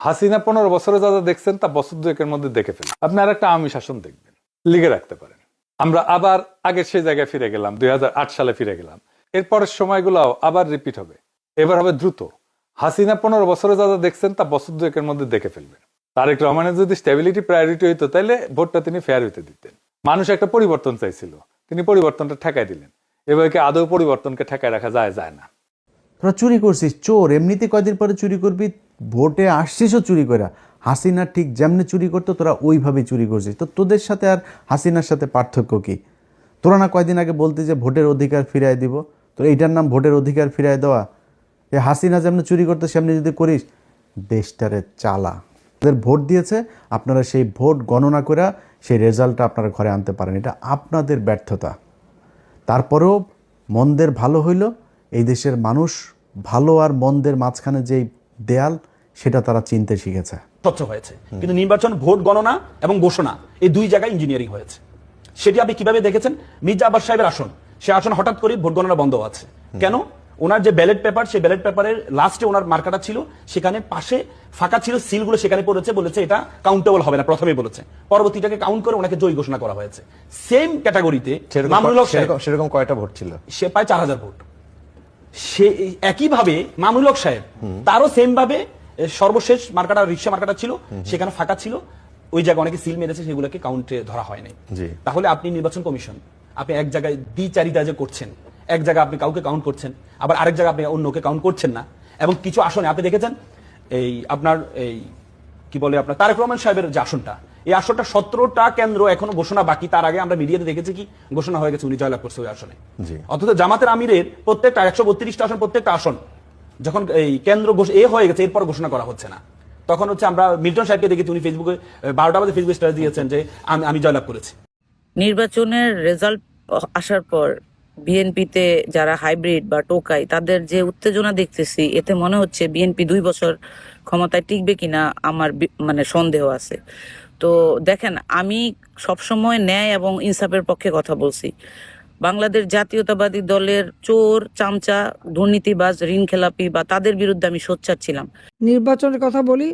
হাসিনা 15 বছরে যা যা দেখছেন তা বছর দুয়েকের মধ্যে দেখে ফেলেন। আপনি আর একটা আওয়ামী শাসন দেখবেন, লিখে রাখতে পারেন। আমরা আবার আগের সেই জায়গায় ফিরে গেলাম, 2008 সালে ফিরে গেলাম। এরপরের সময়গুলোও আবার রিপিট হবে, এবার হবে দ্রুত। হাসিনা 15 বছরে যা যা দেখছেন তা বছর দুয়েকের মধ্যে দেখে ফেলবেন। তারেক রহমানের যদি স্টেবিলিটি প্রায়োরিটি হইতো তাহলে ভোটটা তিনি ফেয়ার হইতে দিতেন। মানুষ একটা পরিবর্তন চাইছিল, তিনি পরিবর্তনটা ঠেকাই দিলেন। এভাবে কি আদৌ পরিবর্তনকে ঠেকায় রাখা যায়? যায় না। তোরা চুরি করছিস, চোর এমনিতে কয়দিন পরে চুরি করবি, ভোটে আসছিসও চুরি করা। হাসিনা ঠিক যেমনি চুরি করতো তোরা ওইভাবেই চুরি করছিস। তো তোদের সাথে আর হাসিনার সাথে পার্থক্য কি? তোরা না কয়দিন আগে বলতে যে ভোটের অধিকার ফিরায় দিব, তো এইটার নাম ভোটের অধিকার ফিরায় দেওয়া? এ হাসিনা যেমনি চুরি করতো সেমনি যদি করিস, দেশটারে চালা। তাদের ভোট দিয়েছে, আপনারা সেই ভোট গণনা করে সেই রেজাল্টটা আপনারা ঘরে আনতে পারেন, এটা আপনাদের ব্যর্থতা। তারপরেও মন্দের ভালো হইল, এই দেশের মানুষ ভালো আর মন্দের মাঝখানে যেই দেয়াল, সেটা তারা চিনতে শিখেছে। স্বচ্ছ হয়েছে, কিন্তু নির্বাচন, ভোট গণনা এবং ঘোষণা এই দুই জায়গায় ইঞ্জিনিয়ারিং হয়েছে। সেটি আপনি কিভাবে দেখেছেন? মির্জা আব্বাস সাহেবের আসন, সে আসন হঠাৎ করে ভোট গণনা বন্ধ আছে কেন? ওনার যে ব্যালট পেপার, সেই ব্যালট পেপারের লাস্টে ওনার মার্কাটা ছিল, সেখানে পাশে ফাঁকা ছিল, সিলগুলো সেখানে পড়েছে, বলেছে এটা কাউন্টেবল হবে না, প্রথমেই বলেছে। পরবর্তীটাকে কাউন্ট করে ওনাকে জয়ী ঘোষণা করা হয়েছে। সেম ক্যাটাগরিতে মামুনুল হক সাহেব, সেরকম কয়টা ভোট ছিল? সে পায় 4000 ভোট। সে একইভাবে মামুনুল হক সাহেব, তারও সেম ভাবে সর্বশেষ মার্কাটা, রিক্সা মার্কাটা ছিল, সেখানে ফাঁকা ছিল, ওই জায়গায় অনেকে সিল মেরেছে, সেগুলোকে কাউন্টে ধরা হয় নাই। তাহলে আপনি নির্বাচন কমিশন, আপনি এক জায়গায় দ্বিচারিতা যে করছেন, এক জায়গায় আপনি কাউকে কাউন্ট করছেন, আবার আরেক জায়গায় আপনি অন্যকে কাউন্ট করছেন না। এবং কিছু আসনে আপনি দেখেছেন, এই আপনার এই কি বলে আপনার তারেক রহমান সাহেবের যে আসনটা, এই আসনটা 17টা কেন্দ্র এখনো ঘোষণা বাকি। তার আগে আমরা মিডিয়াতে দেখেছি কি ঘোষণা হয়ে গেছে, উনি জয়লাভ করছে ওই আসনে। অথচ জামাতের আমিরের প্রত্যেকটা 132টা আসন, প্রত্যেকটা আসন যখন এই কেন্দ্র হয়ে গেছে, এরপর ঘোষণা করা হচ্ছে না। তখন হচ্ছে আমরা মিল্টন সাহেবকে দেখেছি, উনি ফেসবুকে 12টা বাজে ফেসবুক স্ট্যাটাস দিয়েছেন যে আমি জয়লাভ করেছি। নির্বাচনের রেজাল্ট আসার পর বিএনপিতে যারা হাইব্রিড বা টোকাই, তাদের যে উত্তেজনা দেখতেছি, এতে মনে হচ্ছে বিএনপি 2 বছর ক্ষমতায় টিকবে কিনা আমার মানে সন্দেহ আছে। তো দেখেন, আমি সবসময় ন্যায় এবং ইনসাফের পক্ষে কথা বলছি। বাংলাদেশ জাতীয়তাবাদী দলের চোর, চামচা, দুর্নীতিবাজ, ঋণ খেলাপি বা তাদের বিরুদ্ধে আমি সোচ্চার ছিলাম। নির্বাচনের কথা বলি,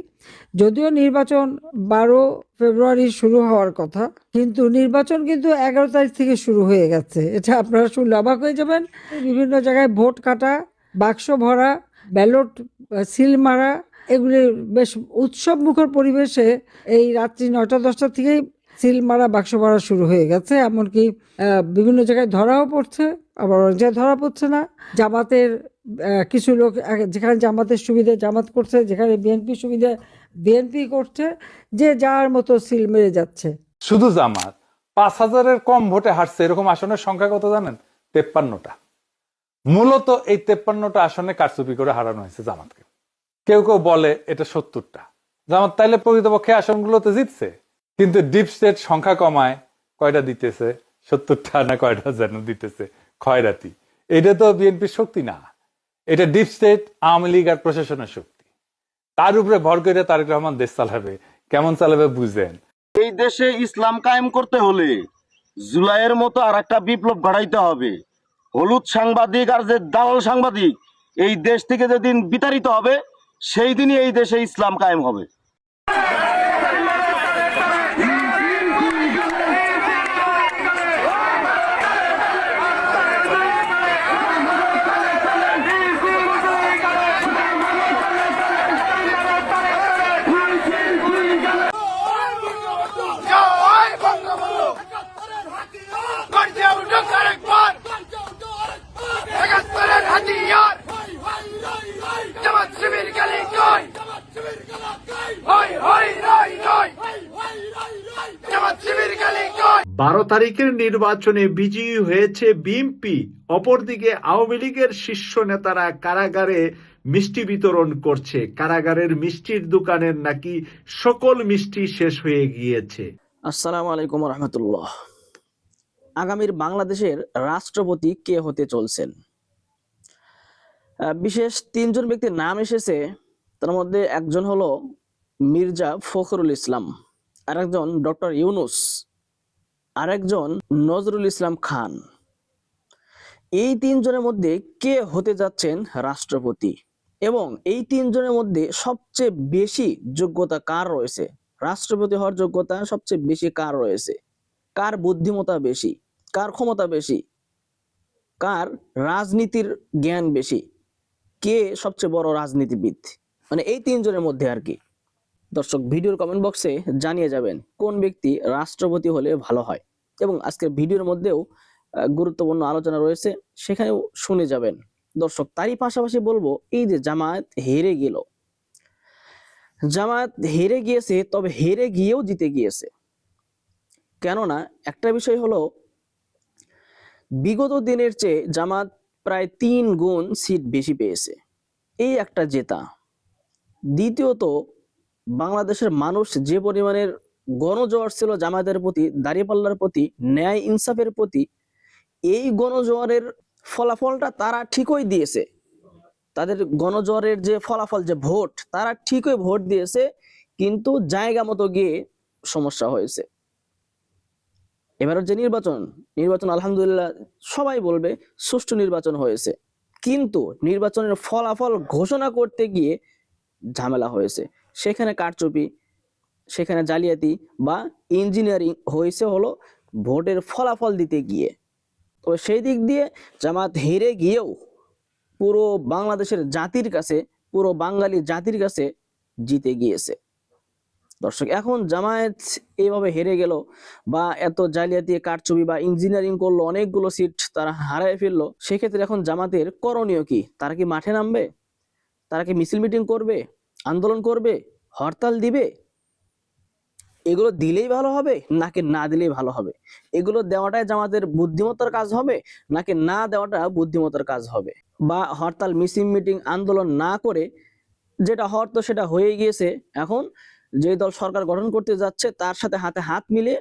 যদিও নির্বাচন 12 ফেব্রুয়ারি শুরু হওয়ার কথা, কিন্তু নির্বাচন কিন্তু 11 তারিখ থেকে শুরু হয়ে গেছে। এটা আপনারা শুনলে অবাক হয়ে যাবেন। বিভিন্ন জায়গায় ভোট কাটা, বাক্স ভরা, ব্যালট সিল মারা, এগুলি বেশ উৎসব মুখর পরিবেশে এই রাত্রি 9টা-10টা থেকেই সিল মারা, বাক্স ভরা শুরু হয়ে গেছে। এমনকি বিভিন্ন জায়গায় ধরাও পড়ছে, আবার অনেক জায়গায় ধরা পড়ছে না। জামাতের কিছু লোক, যেখানে জামাতের সুবিধা জামাত করছে, যেখানে বিএনপি সুবিধা বিএনপি করছে, যে যার মতো সিল মেরে যাচ্ছে। শুধু জামাত 5000-এর কম ভোটে হারছে, এরকম আসনের সংখ্যা কত জানেন? 53টা। মূলত এই 53টা আসনে কারচুপি করে হারানো হয়েছে জামাতকে। কেউ কেউ বলে এটা 70টা। জামাত তাইলে প্রকৃতপক্ষে আসনগুলোতে জিতছে, কিন্তু ডিপ স্টেট সংখ্যা কমায় কয়টা দিতেছে? 70টা না কয়টা যেন দিতেছে খয়রাতি। এটা তো বিএনপির শক্তি না, এটা ডিপ স্টেট, আওয়ামী লীগ আর প্রশাসনের শক্তি। তার উপরে ভর করে তারেক রহমান দেশ চালাবে। কেমন চালাবে বুঝেন? এই দেশে ইসলাম কায়েম করতে হলে জুলাইয়ের মতো আর একটা বিপ্লব ঘটাইতে হবে। হলুদ সাংবাদিক আর যে দালাল সাংবাদিক এই দেশ থেকে যেদিন বিতাড়িত হবে, সেই দিনই এই দেশে ইসলাম কায়েম হবে। বারো তারিখের নির্বাচনে বিজয়ী হয়েছে বিএনপি, অপরদিকে আওয়ামী লীগের শীর্ষ নেতারা কারাগারে মিষ্টি বিতরণ করছে। কারাগারের মিষ্টির দোকানের নাকি সকল মিষ্টি শেষ হয়ে গিয়েছে। আসসালামু আলাইকুম রহমতুল্লাহ। আগামীর বাংলাদেশের রাষ্ট্রপতি কে হতে চলছেন? বিশেষ 3 জন ব্যক্তির নাম এসেছে। তার মধ্যে একজন হলো মির্জা ফখরুল ইসলাম, আরেকজন ডক্টর ইউনুস, আরেকজন নজরুল ইসলাম খান। এই 3 জনের মধ্যে কে হতে যাচ্ছেন রাষ্ট্রপতি? এবং এই তিনজনের মধ্যে সবচেয়ে বেশি যোগ্যতা কার রয়েছে, রাষ্ট্রপতি হওয়ার যোগ্যতা সবচেয়ে বেশি কার রয়েছে, কার বুদ্ধিমত্তা বেশি, কার ক্ষমতা বেশি, কার রাজনীতির জ্ঞান বেশি, কে সবচেয়ে বড় রাজনীতিবিদ, মানে এই তিনজনের মধ্যে আর কি। দর্শক ভিডিওর কমেন্ট বক্সে জানিয়ে যাবেন কোন ব্যক্তি রাষ্ট্রপতি হলে ভালো হয়, এবং আজকের ভিডিওর মধ্যেও গুরুত্বপূর্ণ আলোচনা রয়েছে, সেখানেও শুনে যাবেন। দর্শক তারই পাশাপাশি বলবো, এই যে জামায়াত হেরে গেল, জামায়াত হেরে গিয়েছে, তবে হেরে গিয়েও জিতে গিয়েছে। কেননা একটা বিষয় হলো, বিগত দিনের চেয়ে জামাত প্রায় 3 গুণ সিট বেশি পেয়েছে, এই একটা জেতা। দ্বিতীয়ত, বাংলাদেশের মানুষ যে পরিমাণের গণজোয়ার ছিল জামায়াতের প্রতি, দাঁড়িপাল্লার প্রতি, ন্যায় ইনসাফের প্রতি, এই গণজোয়ারের ফলাফলটা তারা ঠিকই দিয়েছে। তাদের গণজোয়ারের যে ফলাফল, যে ভোট, তারা ঠিকই ভোট দিয়েছে, কিন্তু জায়গা মতো গিয়ে সমস্যা হয়েছে। এবারের যে নির্বাচন আলহামদুলিল্লাহ সবাই বলবে সুষ্ঠু নির্বাচন হয়েছে, কিন্তু নির্বাচনের ফলাফল ঘোষণা করতে গিয়ে ঝামেলা হয়েছে। সেখানে কারচুপি, সেখানে জালিয়াতি বা ইঞ্জিনিয়ারিং হয়েছে হলো ভোটের ফলাফল দিতে গিয়ে। তো সেই দিক দিয়ে জামাত হেরে গিয়েও পুরো বাংলাদেশের জাতির কাছে, পুরো বাঙালি জাতির কাছে জিতে গিয়েছে। দর্শক এখন জামায়াত এইভাবে হেরে গেল, বা এত জালিয়াতি, কারচুপি বা ইঞ্জিনিয়ারিং করলো, অনেকগুলো সিট তারা হারায় ফেললো, সেক্ষেত্রে এখন জামাতের করণীয় কি? তারা কি মাঠে নামবে? তারা কি মিছিল মিটিং করবে, আন্দোলন করবে, হরতাল দিবে? এগুলো দিলেই ভালো হবে নাকি না দিলেই ভালো হবে? এগুলো দেওয়াটাই জামাতের বুদ্ধিমত্তার কাজ হবে নাকি না দেওয়াটা বুদ্ধিমত্তার কাজ হবে? বা হরতাল, মিছিল মিটিং, আন্দোলন না করে যেটা হওয়ার তো সেটা হয়ে গিয়েছে, এখন যে দল সরকার গঠন করতে যাচ্ছে তার সাথে হাতে হাত মিলিয়ে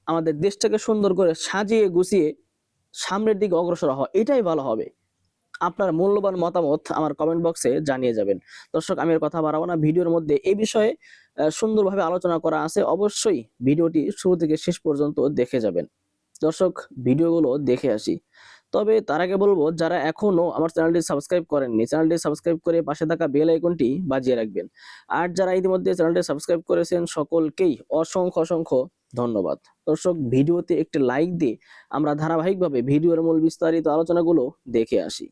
আমাদের দেশটাকে সুন্দর করে সাজিয়ে গুছিয়ে সামনের দিকে অগ্রসর হওয়া, এটাই ভালো হবে। আপনার মূল্যবান মতামত আমার কমেন্ট বক্সে জানিয়ে যাবেন। দর্শক আমি আর কথা বাড়াবো না, ভিডিওর মধ্যে এই বিষয়ে সুন্দরভাবে আলোচনা করা আছে, অবশ্যই ভিডিওটি শুরু থেকে শেষ পর্যন্ত দেখে যাবেন। দর্শক ভিডিওগুলো দেখে আসি, তবে তার আগে বলবো, যারা এখনো আমার চ্যানেলটি সাবস্ক্রাইব করেননি, চ্যানেলটি সাবস্ক্রাইব করে পাশে থাকা বেল আইকনটি বাজিয়ে রাখবেন। আর যারা ইতিমধ্যে চ্যানেলটি সাবস্ক্রাইব করেছেন সকলকেই অসংখ্য ধন্যবাদ। দর্শক ভিডিওতে একটি লাইক দিয়ে আমরা ধারাবাহিকভাবে ভিডিওর মূল বিস্তারিত আলোচনাগুলো দেখে আসি।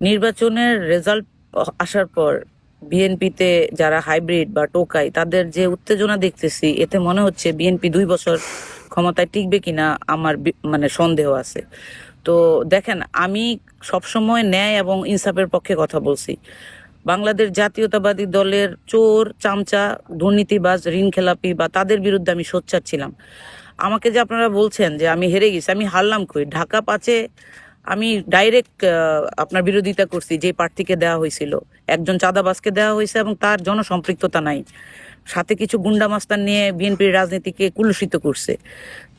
নির্বাচনের রেজাল্ট আসার পর বিএনপিতে যারা হাইব্রিড বা টোকাই, তাদের যে উত্তেজনা দেখতেছি, এতে মনে হচ্ছে বিএনপি 2 বছর ক্ষমতায় টিকবে কিনা আমার মানে সন্দেহ আছে। তো দেখেন, আমি সবসময় ন্যায় এবং ইনসাফের পক্ষে কথা বলছি। বাংলাদেশ জাতীয়তাবাদী দলের চোর, চামচা, দুর্নীতিবাজ, ঋণ খেলাপি বা তাদের বিরুদ্ধে আমি সোচ্চার ছিলাম। আমাকে যে আপনারা বলছেন যে আমি হেরে গেছি, আমি হারলাম কই? ঢাকা 5-এ আমি ডাইরেক্ট আপনার বিরোধিতা করছি যে প্রার্থীকে দেওয়া হয়েছিল। একজন চাঁদাবাজকে দেওয়া হয়েছে এবং তার জনসম্পৃক্ততা নাই, সাথে কিছু গুন্ডা মাস্তান নিয়ে বিএনপির রাজনীতিকে কুলুষিত করছে।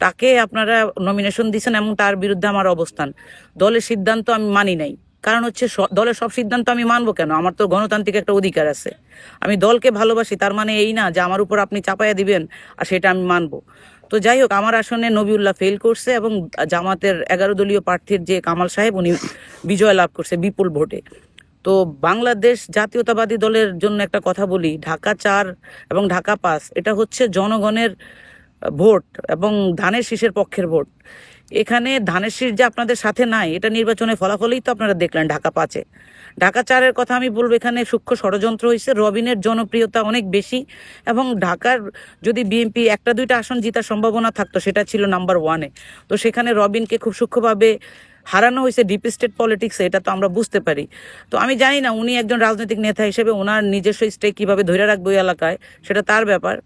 তাকে আপনারা নমিনেশন দিয়েছেন এবং তার বিরুদ্ধে আমার অবস্থান। দলের সিদ্ধান্ত আমি মানি নাই, কারণ হচ্ছে দলের সব সিদ্ধান্ত আমি মানবো কেন? আমার তো গণতান্ত্রিক একটা অধিকার আছে। আমি দলকে ভালোবাসি, তার মানে এই না যে আমার উপর আপনি চাপাইয়া দিবেন আর সেটা আমি মানবো। তো যাই হোক, আমার আসনে নবিউল্লাহ ফেল করছে এবং জামাতের 11 দলীয় প্রার্থীর যে কামাল সাহেব, উনি বিজয় লাভ করছে বিপুল ভোটে। তো বাংলাদেশ জাতীয়তাবাদী দলের জন্য একটা কথা বলি, ঢাকা 4 এবং ঢাকা 5 এটা হচ্ছে জনগণের ভোট এবং ধানের শীষের পক্ষের ভোট। এখানে ধানের শীষ যে আপনাদের সাথে নাই, এটা নির্বাচনের ফলাফলেই তো আপনারা দেখলেন ঢাকা 5-এ। ঢাকা 4-এর কথা আমি বলবো, এখানে সূক্ষ্ম ষড়যন্ত্র হয়েছে। রবিনের জনপ্রিয়তা অনেক বেশি এবং ঢাকার যদি বিএনপি 1-2টা আসন জেতার সম্ভাবনা থাকতো, সেটা ছিল নাম্বার 1-এ। তো সেখানে রবিনকে খুব সূক্ষ্মভাবে হারানো হয়েছে ডিপ স্টেট পলিটিক্সে, এটা তো আমরা বুঝতে পারি। তো আমি জানি না উনি একজন রাজনৈতিক নেতা হিসেবে ওনার নিজস্ব স্টেক কিভাবে ধরে রাখবো এই এলাকায়, সেটা তার ব্যাপার।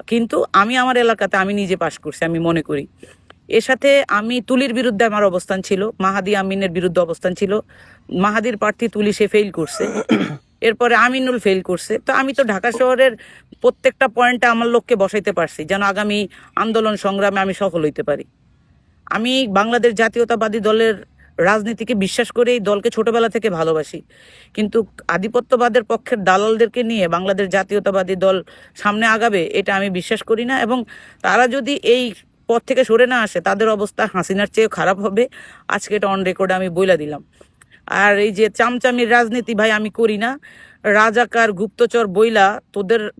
কিন্তু আমি আমার এলাকাতে আমি নিজে পাশ করছি, আমি মনে করি। এর সাথে আমি তুলির বিরুদ্ধে আমার অবস্থান ছিল, মাহাদি আমিনের বিরুদ্ধে অবস্থান ছিল। মাহাদির প্রার্থী তুলি সে ফেল করছে, এরপরে আমিনুল ফেল করছে। তো আমি তো ঢাকা শহরের প্রত্যেকটা পয়েন্টে আমার লোককে বসাইতে পারছি যেন আগামী আন্দোলন সংগ্রামে আমি সফল হইতে পারি। আমি বাংলাদেশ জাতীয়তাবাদী দলের রাজনীতিকে বিশ্বাস করে এই দলকে ছোটবেলা থেকে ভালোবাসি, কিন্তু আধিপত্যবাদের পক্ষের দালালদেরকে নিয়ে বাংলাদেশ জাতীয়তাবাদী দল সামনে আগাবে এটা আমি বিশ্বাস করি না। এবং তারা যদি এই পথ থেকে সরে না আসে, তাদের অবস্থা হাসিনার চেয়েও খারাপ হবে। আজকে এটা অন রেকর্ডে আমি বইলা দিলাম। আর এই যে চামচামির রাজনীতি ভাই আমি করি না। রাজাকার গুপ্তচর বইলা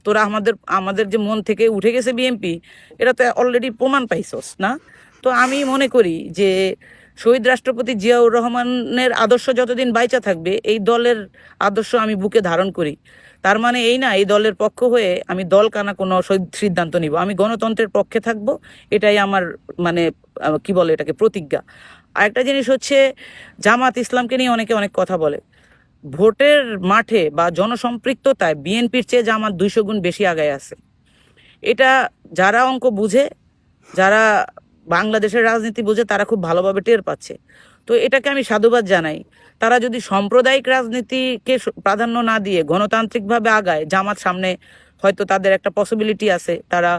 তোরা আমাদের যে মন থেকে উঠে গেছে বিএনপি, এটা তো অলরেডি প্রমাণ পাইছস না? তো আমি মনে করি যে শহীদ রাষ্ট্রপতি জিয়াউর রহমানের আদর্শ যতদিন বাইচা থাকবে, এই দলের আদর্শ আমি বুকে ধারণ করি। তার মানে এই না এই দলের পক্ষ হয়ে আমি দল কানা কোনো সিদ্ধান্ত নিব। আমি গণতন্ত্রের পক্ষে থাকব, এটাই আমার মানে কি বলে এটাকে প্রতিজ্ঞা। আরেকটা জিনিস হচ্ছে, জামাত ইসলামকে নিয়ে অনেকে অনেক কথা বলে। ভোটের মাঠে বা জনসম্পৃক্ততায় বিএনপির চেয়ে জামাত 200 গুণ বেশি আগায় আছে। এটা যারা অঙ্ক বুঝে, যারা বাংলাদেশের রাজনীতি বুঝে, তারা খুব ভালোভাবে টের পাচ্ছে। তো এটাকে আমি সাধুবাদ জানাই। তারা যদি সাম্প্রদায়িক রাজনীতিকে প্রাধান্য না দিয়ে গণতান্ত্রিকভাবে আগায়, জামাত সামনে হয়তো তাদের একটা পসিবিলিটি আছে, তারা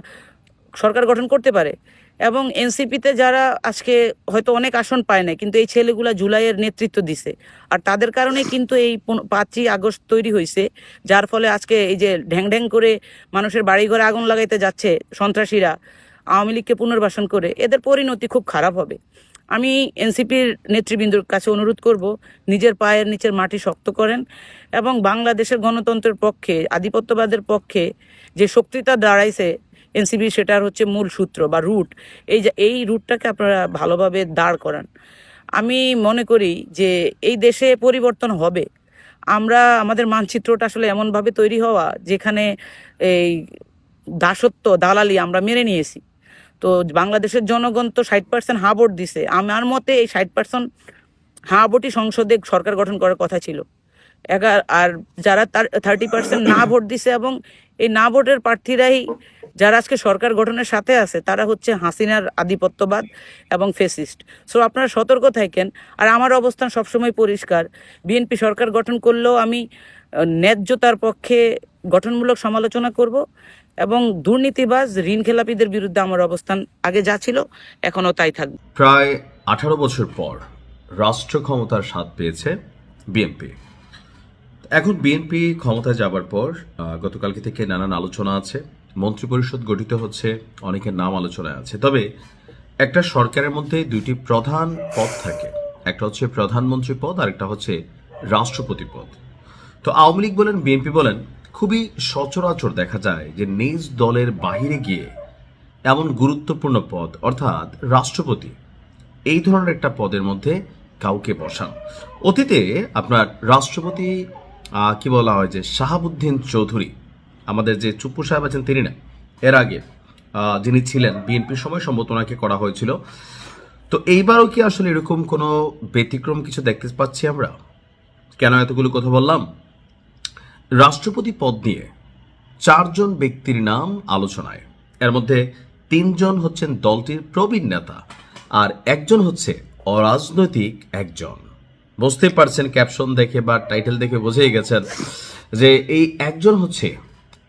সরকার গঠন করতে পারে। এবং এনসিপিতে যারা আজকে হয়তো অনেক আসন পায় না, কিন্তু এই ছেলেগুলা জুলাইয়ের নেতৃত্ব দিছে, আর তাদের কারণে কিন্তু এই 5ই আগস্ট তৈরি হয়েছে, যার ফলে আজকে এই যে ঢ্যাং ঢ্যাং করে মানুষের বাড়িঘরে আগুন লাগাইতে যাচ্ছে সন্ত্রাসীরা, আওয়ামী লীগকে পুনর্বাসন করে, এদের পরিণতি খুব খারাপ হবে। আমি এনসিপির নেতৃবৃন্দর কাছে অনুরোধ করব, নিজের পায়ের নিচের মাটি শক্ত করেন এবং বাংলাদেশের গণতন্ত্রের পক্ষে, আধিপত্যবাদের পক্ষে যে শক্তিটা দাঁড়াইছে এনসিপি, সেটার হচ্ছে মূল সূত্র বা রুট। এই রুটটাকে আপনারা ভালোভাবে দাঁড় করান। আমি মনে করি যে এই দেশে পরিবর্তন হবে। আমাদের মানচিত্রটা আসলে এমনভাবে তৈরি হওয়া, যেখানে এই দাসত্ব, দালালি আমরা মেনে নিয়েছি। তো বাংলাদেশের জনগণ তো 60% হ্যাঁ ভোট দিছে। আমার মতে এই 60% হ্যাঁ ভোটই সংসদে সরকার গঠন করার কথা ছিল। আর যারা 30% না ভোট দিছে, এবং এই না ভোটের প্রার্থীরাই যারা আজকে সরকার গঠনের সাথে আছে, তারা হচ্ছে হাসিনার আধিপত্যবাদ এবং ফেসিস্ট। সো আপনারা সতর্ক থাকেন। আর আমার অবস্থান সবসময় পরিষ্কার, বিএনপি সরকার গঠন করলেও আমি ন্যায্যতার পক্ষে গঠনমূলক সমালোচনা করব, এবং দুর্নীতিবাজ ঋণ খেলাপিদের বিরুদ্ধে আমার অবস্থান আগে যা ছিল এখনো তাই থাকবে। প্রায় 18 বছর পর রাষ্ট্র ক্ষমতার স্বাদ পেয়েছে বিএনপি। এখন বিএনপি ক্ষমতায় যাবার পর গতকালকে থেকে নানান আলোচনা আছে, মন্ত্রিপরিষদ গঠিত হচ্ছে, অনেকের নাম আলোচনায় আছে। তবে একটা সরকারের মধ্যে দুইটি প্রধান পদ থাকে, একটা হচ্ছে প্রধানমন্ত্রী পদ, আর একটা হচ্ছে রাষ্ট্রপতি পদ। তো আওয়ামী লীগ বলেন, বিএনপি বলেন, খুবই সচরাচর দেখা যায় যে নিজ দলের বাহিরে গিয়ে এমন গুরুত্বপূর্ণ পদ অর্থাৎ রাষ্ট্রপতি, এই ধরনের একটা পদের মধ্যে কাউকে বসান। অতীতে আপনার রাষ্ট্রপতি কি বলা হয় যে শাহাবুদ্দিন চৌধুরী, আমাদের যে চুপ্পু সাহেব আছেন তিনি না, এর আগে যিনি ছিলেন বিএনপির সময় সম্ভবত ওনাকে করা হয়েছিল। তো এইবারও কি আসলে এরকম কোনো ব্যতিক্রম কিছু দেখতে পাচ্ছি আমরা? কেন এতগুলো কথা বললাম? রাষ্ট্রপতি পদ নিয়ে 4 জন ব্যক্তির নাম আলোচনায়। এর মধ্যে 3 জন হচ্ছেন দলটির প্রবীণ নেতা, আর একজন হচ্ছে অরাজনৈতিক একজন। বুঝতেই পারছেন, ক্যাপশন দেখে বা টাইটেল দেখে বুঝেই গেছেন যে এই একজন হচ্ছে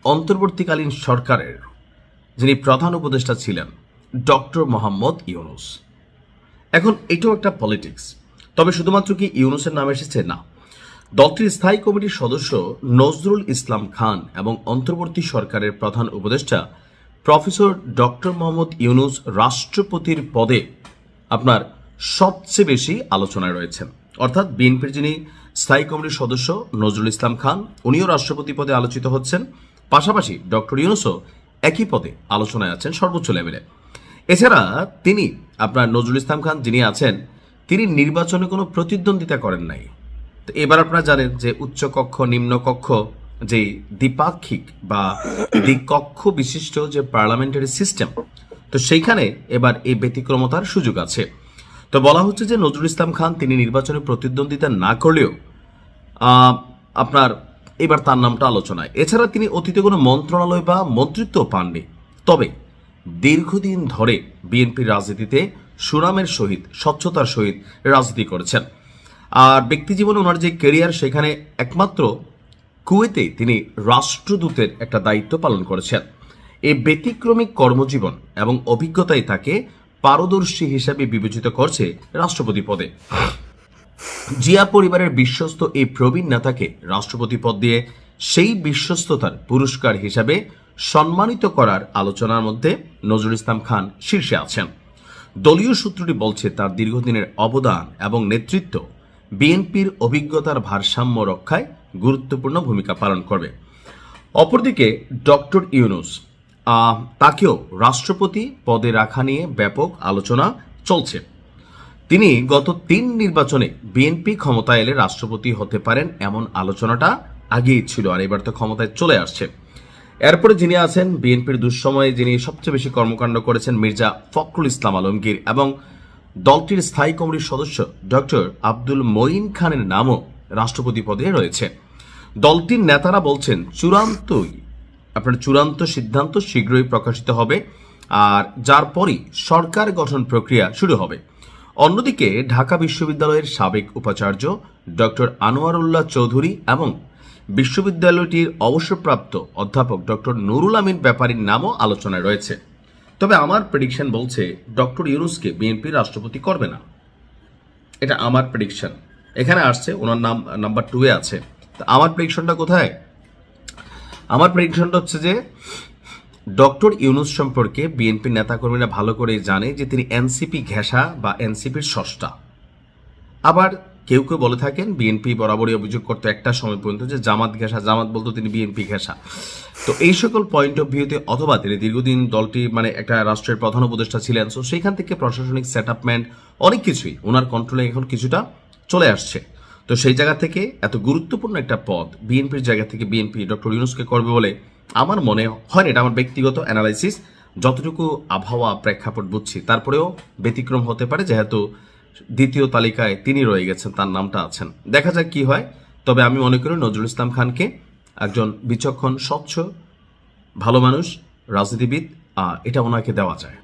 অন্তর্বর্তীকালীন সরকারের যিনি প্রধান উপদেষ্টা ছিলেন, ডক্টর মোহাম্মদ ইউনূস। এখন এটাও একটা পলিটিক্স। তবে শুধুমাত্র কি ইউনূসের নাম এসেছে? না, দলটির স্থায়ী কমিটির সদস্য নজরুল ইসলাম খান এবং অন্তর্বর্তী সরকারের প্রধান উপদেষ্টা প্রফেসর ডক্টর মোহাম্মদ ইউনূস রাষ্ট্রপতির পদে আপনার সবচেয়ে বেশি আলোচনায় রয়েছেন। অর্থাৎ বিএনপির যিনি স্থায়ী কমিটির সদস্য নজরুল ইসলাম খান, উনিও রাষ্ট্রপতি পদে আলোচিত হচ্ছেন, পাশাপাশি ডক্টর ইউনূসও একই পদে আলোচনায় আছেন সর্বোচ্চ লেভেলে। এছাড়া তিনি আপনার নজরুল ইসলাম খান যিনি আছেন, তিনি নির্বাচনে কোনো প্রতিদ্বন্দ্বিতা করেন নাই। তো এবার আপনারা জানেন যে উচ্চকক্ষ নিম্নকক্ষ যে দ্বিপাক্ষিক বা দ্বিকক্ষ বিশিষ্ট যে পার্লামেন্টারি সিস্টেম, তো সেইখানে এবার এই ব্যতিক্রমতার সুযোগ আছে। তো বলা হচ্ছে যে নজরুল ইসলাম খান তিনি নির্বাচনে প্রতিদ্বন্দ্বিতা না করলেও আপনার এবার তার নামটা আলোচনায়। এছাড়া তিনি অতীতে কোনো মন্ত্রণালয় বা মন্ত্রিত্ব পাননি, তবে দীর্ঘদিন ধরে বিএনপির রাজনীতিতে সুনামের সহিত, স্বচ্ছতার সহিত রাজনীতি করেছেন। আর ব্যক্তি জীবনে ওনার যে ক্যারিয়ার, সেখানে একমাত্র কুয়েতে তিনি রাষ্ট্রদূতের একটা দায়িত্ব পালন করেছেন। এই ব্যতিক্রমিক কর্মজীবন এবং অভিজ্ঞতাই তাকে পারদর্শী হিসাবে বিবেচিত করছে রাষ্ট্রপতি পদে। জিয়া পরিবারের বিশ্বস্ত এই প্রবীণ নেতাকে রাষ্ট্রপতি পদ দিয়ে সেই বিশ্বস্ততার পুরস্কার হিসাবে সম্মানিত করার আলোচনার মধ্যে নজরুল ইসলাম খান শীর্ষে আছেন। দলীয় সূত্রটি বলছে তার দীর্ঘদিনের অবদান এবং নেতৃত্ব বিএনপির অভিজ্ঞতার ভারসাম্য রক্ষায় গুরুত্বপূর্ণ ভূমিকা পালন করবে। অপরদিকে ডক্টর ইউনূস তাকেও রাষ্ট্রপতি পদে রাখা নিয়ে ব্যাপক আলোচনা চলছে। তিনি গত 3 নির্বাচনে বিএনপি ক্ষমতায় এলে রাষ্ট্রপতি হতে পারেন এমন আলোচনাটা আগেই ছিল, আর এবার তো ক্ষমতায় চলে আসছে। এরপরে যিনি আছেন বিএনপির দুঃসময়ে যিনি সবচেয়ে বেশি কর্মকাণ্ড করেছেন মির্জা ফখরুল ইসলাম আলমগীর, এবং দলটির স্থায়ী কমিটির সদস্য ডক্টর আব্দুল মঈন খানের নামও রাষ্ট্রপতি পদে রয়েছে। দলটির নেতারা বলছেন চূড়ান্ত সিদ্ধান্ত শীঘ্রই প্রকাশিত হবে, আর যার পরই সরকার গঠন প্রক্রিয়া শুরু হবে। অন্যদিকে ঢাকা বিশ্ববিদ্যালয়ের সাবেক উপাচার্য ডক্টর আনোয়ারুল্লাহ চৌধুরী এবং বিশ্ববিদ্যালয়টির অবসরপ্রাপ্ত অধ্যাপক ডক্টর নুরুল আমিন ব্যাপারীর নামও আলোচনায় রয়েছে। তবে আমার প্রেডিকশন বলছে ডক্টর ইউনূসকে বিএনপি রাষ্ট্রপতি করবে না, এটা আমার প্রেডিকশন। এখানে আসছে ওনার নাম নাম্বার 2 এ আছে। তো আমার প্রেডিকশনটা কোথায়? আমার প্রেডিকশনটা হচ্ছে যে ডক্টর ইউনূস সম্পর্কে বিএনপির নেতাকর্মীরা ভালো করে জানে যে তিনি এনসিপি ঘেঁষা বা এনসিপির স্রষ্টা। আবার কেউ কেউ বলে থাকেন বিএনপি বরাবরই অভিযোগ করতো একটা সময় পর্যন্ত যে জামাত ঘেঁষা, জামাত বলতো তিনি বিএনপি ঘেঁষা। তো এই সকল পয়েন্ট অফ ভিউতে অথবা তিনি দীর্ঘদিন দলটি একটা রাষ্ট্রের প্রধান উপদেষ্টা ছিলেন, সো সেইখান থেকে প্রশাসনিক সেটআপমেন্ট অনেক কিছুই ওনার কন্ট্রোলে এখন কিছুটা চলে আসছে। তো সেই জায়গা থেকে এত গুরুত্বপূর্ণ একটা পদ বিএনপির জায়গা থেকে বিএনপি ডক্টর ইউনূসকে করবে বলে আমার মনে হয় না। এটা আমার ব্যক্তিগত অ্যানালাইসিস, যতটুকু আবহাওয়া প্রেক্ষাপট বুঝছি। তারপরেও ব্যতিক্রম হতে পারে, যেহেতু দ্বিতীয় তালিকায় তিনি রয়ে গেছেন, তার নামটা আছেন। দেখা যাক কি হয়। তবে আমি মনে করি নজরুল ইসলাম খানকে একজন বিচক্ষণ, স্বচ্ছ, ভালো মানুষ, রাজনীতিবিদ, এটা ওনাকে দেওয়া যায়।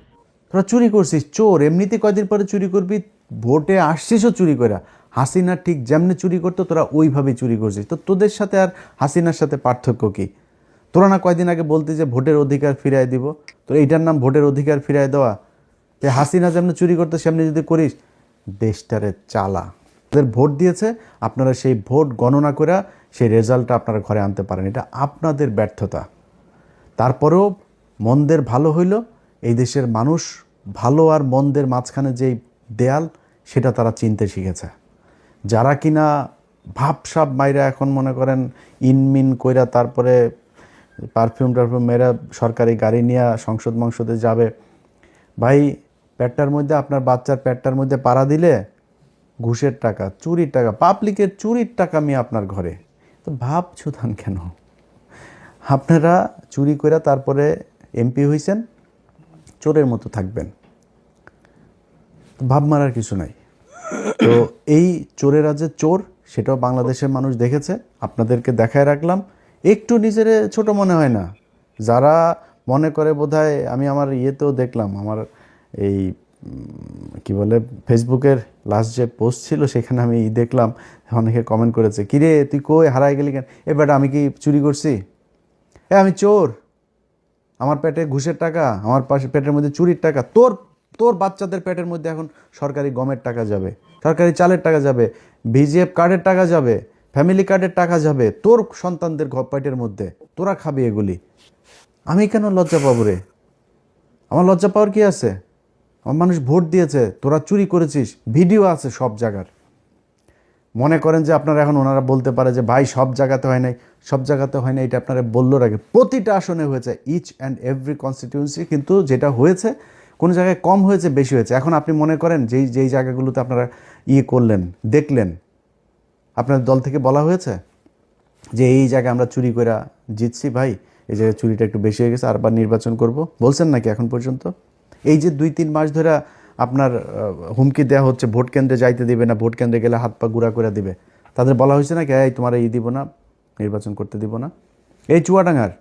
তোরা চুরি করছিস, চোর এমনিতে কয়দিন পরে চুরি করবি, ভোটে আসছিসও চুরি করা। হাসিনা ঠিক যেমনি চুরি করতো তোরা ওইভাবেই চুরি করছিস। তো তোদের সাথে আর হাসিনার সাথে পার্থক্য কি? তোরা না কয়দিন আগে বলতি যে ভোটের অধিকার ফিরাই দিব, তো এইটার নাম ভোটের অধিকার ফিরাই দেওয়া? যে হাসিনা যেমনি চুরি করতো সেমনি যদি করিস, দেশটারে চালা। তাদের ভোট দিয়েছে, আপনারা সেই ভোট গণনা করে সেই রেজাল্টটা আপনারা ঘরে আনতে পারেন, এটা আপনাদের ব্যর্থতা। তারপরেও মন্দের ভালো হইল, এই দেশের মানুষ ভালো আর মন্দের মাঝখানে যেই দেয়াল, সেটা তারা চিনতে শিখেছে। যারা কিনা ভাবসাব মাইরা এখন মনে করেন ইনমিন কইরা তারপরে পারফিউম মেয়েরা সরকারি গাড়ি নিয়ে সংসদে যাবে, ভাই পেটটার মধ্যে আপনার বাচ্চার পেটটার মধ্যে পাড়া দিলে ঘুষের টাকা, চুরির টাকা, পাবলিকের চুরির টাকা নিয়ে আপনার ঘরে, তো ভাব ছুতান কেন? আপনারা চুরি করে তারপরে এমপি হইছেন, চোরের মতো থাকবেন, ভাব মারার কিছু নাই। তো এই চোরেরা যে চোর, সেটাও বাংলাদেশের মানুষ দেখেছে, আপনাদেরকে দেখায় রাখলাম। একটু নিজের ছোট মনে হয় না? যারা মনে করে বোধহয়, আমি আমার ইয়েতেও দেখলাম, আমার এই কি বলে ফেসবুকের লাস্ট যে পোস্ট ছিল সেখানে আমি দেখলাম অনেকে কমেন্ট করেছে, কিরে তুই কই হারাই গেলি কেন? এ বেটা আমি কি চুরি করছি? আমি চোর? আমার পেটে ঘুষের টাকা, আমার পাশে পেটের মধ্যে চুরির টাকা, তোর বাচ্চাদের পেটের মধ্যে এখন সরকারি গমের টাকা যাবে, সরকারি চালের টাকা যাবে, ভিজিএফ কার্ডের টাকা যাবে, ফ্যামিলি কার্ডের টাকা যাবে তোর সন্তানদের পেটের মধ্যে, তোরা খাবি এগুলি। আমি কেন লজ্জা পাবো রে? আমার লজ্জা পাওয়ার কি আছে? আমার মানুষ ভোট দিয়েছে, তোরা চুরি করেছিস, ভিডিও আছে সব জায়গার। মনে করেন যে আপনারা এখন ওনারা বলতে পারে যে ভাই সব জায়গাতে হয় নাই, সব জায়গাতে হয় না, এটা আপনারা বললো আগে। প্রতিটা আসনে হয়েছে, ইচ অ্যান্ড এভরি কনস্টিটিউয়েন্সি, কিন্তু যেটা হয়েছে কোনো জায়গায় কম হয়েছে, বেশি হয়েছে। এখন আপনি মনে করেন যেই জায়গাগুলোতে আপনারা করলেন, দেখলেন, আপনার দল থেকে বলা হয়েছে যে এই জায়গায় আমরা চুরি করে জিতছি, ভাই এই জায়গায় চুরিটা একটু বেশি হয়ে গেছে, আরবার নির্বাচন করব, বলছেন নাকি এখন পর্যন্ত? এই যে 2-3 মাস ধরে আপনার হুমকি দেওয়া হচ্ছে, ভোট কেন্দ্রে যাইতে দিবে না, ভোট কেন্দ্রে গেলে হাত পা গুঁড়া করে দিবে, তাদের বলা হয়েছে নাকি এই তোমার দিব না, নির্বাচন করতে দিব না? এই চুয়াডাঙ্গার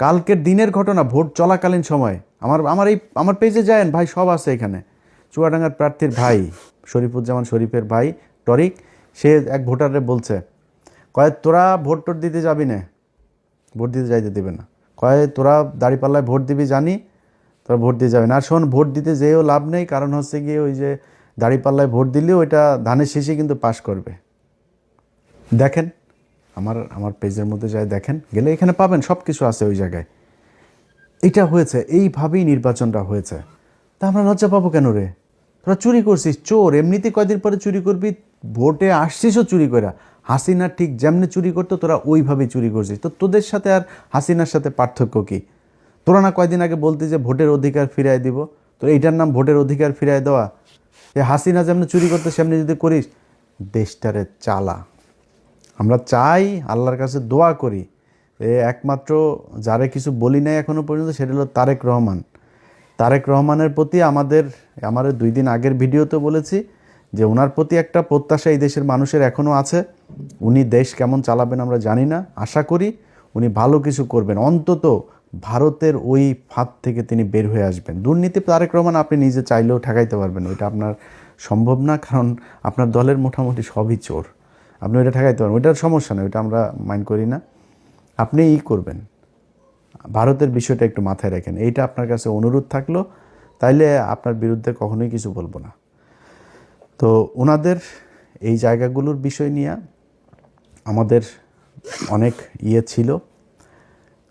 কালকের দিনের ঘটনা, ভোট চলাকালীন সময়, আমার পেজে যায়েন ভাই, সব আছে এখানে। চুয়াডাঙ্গার প্রার্থীর ভাই শরীফুজ্জামান শরীফের ভাই টরিক, সে এক ভোটারে বলছে, কয় তোরা ভোট টোট দিতে যাবি না, ভোট দিতে যাইতে দেবে না, কয় তোরা দাঁড়িপাল্লায় ভোট দিবি জানি, তোরা ভোট দিয়ে যাবে না। আর শোন, ভোট দিতে যেও লাভ নেই, কারণ হচ্ছে গিয়ে ওই যে দাঁড়িপাল্লায় ভোট দিলেও ওইটা ধানের শেষে কিন্তু পাস করবে। দেখেন আমার পেজের মধ্যে যায় দেখেন, গেলে এখানে পাবেন, সব কিছু আছে ওই জায়গায়। এটা হয়েছে, এইভাবেই নির্বাচনটা হয়েছে। তা আমরা লজ্জা পাবো কেন রে? তোরা চুরি করছিস, চোর এমনিতে কয়দিন পরে চুরি করবি, ভোটে আসছিসও চুরি করে। হাসিনা ঠিক যেমনি চুরি করতো তোরা ওইভাবেই চুরি করছিস। তো তোদের সাথে আর হাসিনার সাথে পার্থক্য কী? তোরা না কয়দিন আগে বলতে যে ভোটের অধিকার ফিরায় দিব, তো এইটার নাম ভোটের অধিকার ফিরায় দেওয়া? এই হাসিনা যেমনি চুরি করতো সেমনি যদি করিস, দেশটারে চালা। আমরা চাই, আল্লাহর কাছে দোয়া করি, একমাত্র যারে কিছু বলি নাই এখনো পর্যন্ত সেটা হলো তারেক রহমান। তারেক রহমানের প্রতি আমাদের 2 দিন আগের ভিডিওতে বলেছি যে ওনার প্রতি একটা প্রত্যাশা এই দেশের মানুষের এখনও আছে। উনি দেশ কেমন চালাবেন আমরা জানি না, আশা করি উনি ভালো কিছু করবেন, অন্তত ভারতের ওই ফাঁদ থেকে তিনি বের হয়ে আসবেন। দুর্নীতি তারেক রহমান আপনি নিজে চাইলেও ঠেকাইতে পারবেন, ওইটা আপনার সম্ভব না, কারণ আপনার দলের মোটামুটি সবই চোর, আপনি ওইটা ঠেকাইতে পারবেন, ওইটার সমস্যা নেই, ওইটা আমরা মাইন্ড করি না। আপনি করবেন, ভারতের বিষয়টা একটু মাথায় রাখেন, এইটা আপনার কাছে অনুরোধ থাকলো, তাইলে আপনার বিরুদ্ধে কখনোই কিছু বলবো না। তো ওনাদের এই জায়গাগুলোর বিষয় নিয়ে আমাদের অনেক ছিল,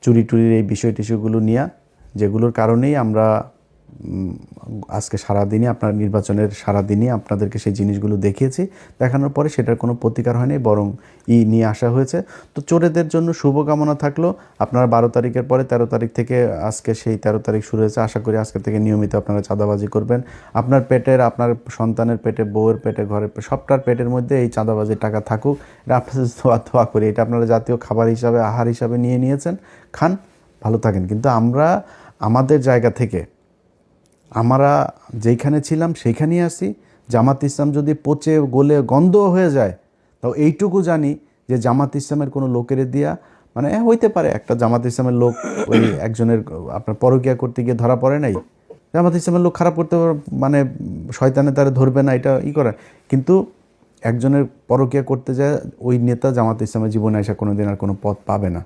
চুরি টুরির এই বিষয় টিস্যুগুলো নিয়ে, যেগুলোর কারণেই আমরা আজকে সারাদিনই আপনার নির্বাচনের সারাদিনই আপনাদেরকে সেই জিনিসগুলো দেখিয়েছি। দেখানোর পরে সেটার কোনো প্রতিকার হয়নি, বরং নিয়ে আসা হয়েছে। তো চোরেদের জন্য শুভকামনা থাকলো। আপনারা 12 তারিখের পরে 13 তারিখ থেকে আজকে সেই 13 তারিখ শুরু হয়েছে, আশা করি আজকে থেকে নিয়মিত আপনারা চাঁদাবাজি করবেন। আপনার পেটের, আপনার সন্তানের পেটে, বউয়ের পেটে, ঘরের সবটার পেটের মধ্যে এই চাঁদাবাজির টাকা থাকুক, এটা আপনাদের দোয়া করি। এটা আপনারা জাতীয় খাবার হিসাবে, আহার হিসাবে নিয়ে নিয়েছেন, খান, ভালো থাকেন। কিন্তু আমরা আমাদের জায়গা থেকে আমরা যেইখানে ছিলাম সেইখানেই আসি। জামাত ইসলাম যদি পচে গলে গন্ধ হয়ে যায়, তাও এইটুকু জানি যে জামাত ইসলামের কোনো লোকের দিয়া, মানে হইতে পারে একটা জামাত ইসলামের লোক ওই একজনের আপনার পরকিয়া করতে গিয়ে ধরা পড়ে নাই, জামাত ইসলামের লোক খারাপ করতে মানে শয়তানে তারা ধরবে না, এটা করে। কিন্তু একজনের পরকিয়া করতে যায় ওই নেতা জামাত ইসলামের জীবনে আসা কোনো দিন আর কোনো পথ পাবে না।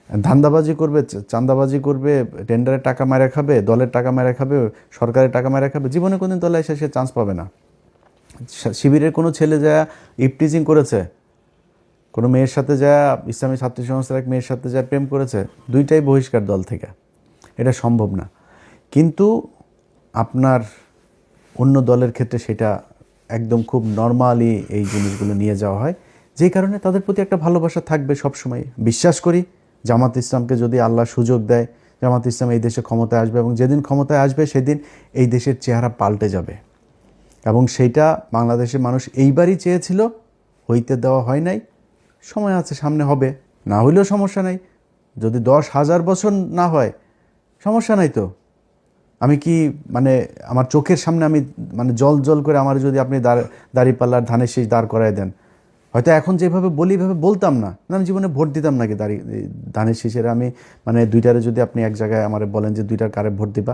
ধান্দাবাজি করবে, চাঁদাবাজি করবে, টেন্ডারের টাকা মেরে খাবে, দলের টাকা মেরে খাবে, সরকারের টাকা মেরে খাবে, জীবনে কোনদিন দলে এসে সে চান্স পাবে না। শিবিরের কোনো ছেলে যা ইপটিজিং করেছে, কোনো মেয়ের সাথে যা, ইসলামী ছাত্র সংস্থার এক মেয়ের সাথে যা প্রেম করেছে, দুইটাই বহিষ্কার দল থেকে, এটা সম্ভব না। কিন্তু আপনার অন্য দলের ক্ষেত্রে সেটা একদম খুব নর্মালি এই জিনিসগুলো নিয়ে যাওয়া হয়, যেই কারণে তাদের প্রতি একটা ভালোবাসা থাকবে সবসময়। বিশ্বাস করি জামাত ইসলামকে যদি আল্লাহ সুযোগ দেয়, জামাত ইসলাম এই দেশে ক্ষমতায় আসবে, এবং যেদিন ক্ষমতায় আসবে সেদিন এই দেশের চেহারা পাল্টে যাবে। এবং সেইটা বাংলাদেশের মানুষ এইবারই চেয়েছিল, হইতে দেওয়া হয় নাই। সময় আছে, সামনে হবে, না হইলেও সমস্যা নাই। যদি 10,000 বছর না হয় সমস্যা নাই। তো আমি কি মানে আমার চোখের সামনে আমি মানে জল জল করে আমার যদি আপনি দাঁড়িপাল্লার ধানের শীষ দাঁড় করায় দেন, হয়তো এখন যেভাবে বলি এভাবে বলতাম না, আমি জীবনে ভোট দিতাম নাকি ধানের শীষের। আমি মানে দুইটারে যদি আপনি এক জায়গায় আমার বলেন যে দুইটার কারে ভোট দিবা।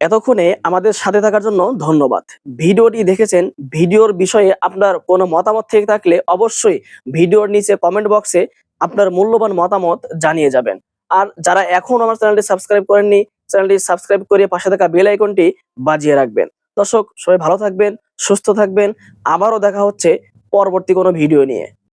এতক্ষণে আমাদের সাথে থাকার জন্য ধন্যবাদ। ভিডিওটি দেখেছেন, ভিডিওর বিষয়ে আপনার কোনো মতামত থেকে থাকলে অবশ্যই ভিডিওর নিচে কমেন্ট বক্সে আপনার মূল্যবান মতামত জানিয়ে যাবেন। আর যারা এখন আমার চ্যানেলটি সাবস্ক্রাইব করেননি, চ্যানেলটি সাবস্ক্রাইব করে পাশে থাকা বেল আইকনটি বাজিয়ে রাখবেন। দর্শক সবাই ভালো থাকবেন, সুস্থ থাকবেন, আবারও দেখা হচ্ছে পরবর্তী কোনো ভিডিও নিয়ে।